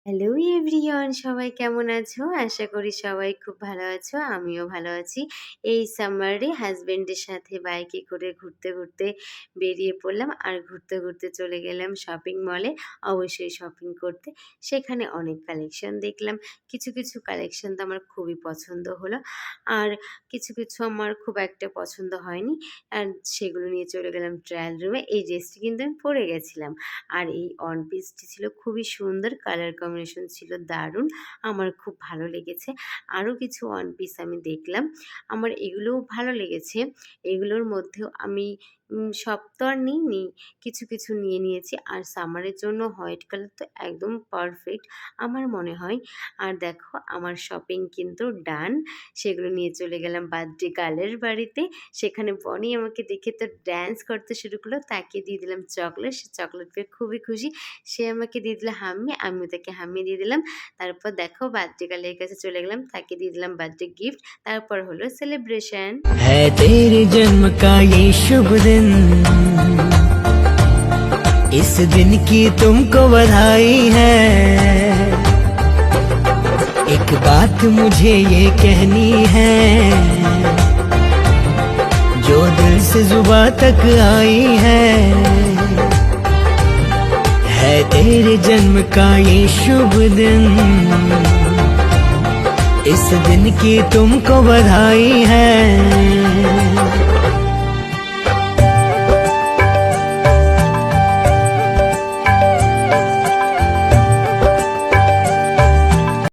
Hello everyone, সবাই কেমন আছো? আশা করি সবাই খুব ভালো আছো। আমিও ভালো আছি। এই সামারে হাসব্যান্ডের সাথে বাইকে করে ঘুরতে বেরিয়ে পড়লাম। আর ঘুরতে চলে গেলাম শপিং মলে, অবশ্যই শপিং করতে। সেখানে অনেক কালেকশন দেখলাম। কিছু কালেকশন তো আমার খুবই পছন্দ হলো। আর কিছু আমার খুব একটা পছন্দ হয়নি। আর সেগুলো নিয়ে চলে গেলাম ট্রায়াল রুমে। এই ড্রেসটি কিন্তু আমি পরে গেছিলাম। আর এই ওয়ান পিসটি ছিল খুবই সুন্দর, কালার কম্বিনেশন ছিল দারুণ, আমার খুব ভালো লেগেছে। আরও কিছু ওয়ান পিস আমি দেখলাম, আমার এগুলোও ভালো লেগেছে। এগুলোর মধ্যেও আমি সব তো আর নিইনি, কিছু নিয়ে নিয়েছি। আর সামারের জন্য হোয়াইট কালার তো একদম পারফেক্ট আমার মনে হয়। আর দেখো আমার শপিং কিন্তু ডান। সেগুলো নিয়ে চলে গেলাম বার্থডে গার্লের বাড়িতে। সেখানে বনি আমাকে দেখে তো ড্যান্স করতে শুরু করলো, তাকে দিয়ে দিলাম চকলেট। সে চকলেট পেয়ে খুবই খুশি। সে আমাকে দিয়ে দিল হাম্মি, আমিও তাকে হাম্মি দিয়ে দিলাম। তারপর দেখো বার্থডে গার্লের কাছে চলে গেলাম, তাকে দিয়ে দিলাম বার্থডে গিফট। তারপর হলো সেলিব্রেশন। है तेरे जन्म का ये शुभ दिन, इस दिन की तुमको बधाई है। एक बात मुझे ये कहनी है, जो दिल से जुबां तक आई है तेरे जन्म का ये शुभ दिन, इस दिन की तुमको बधाई है।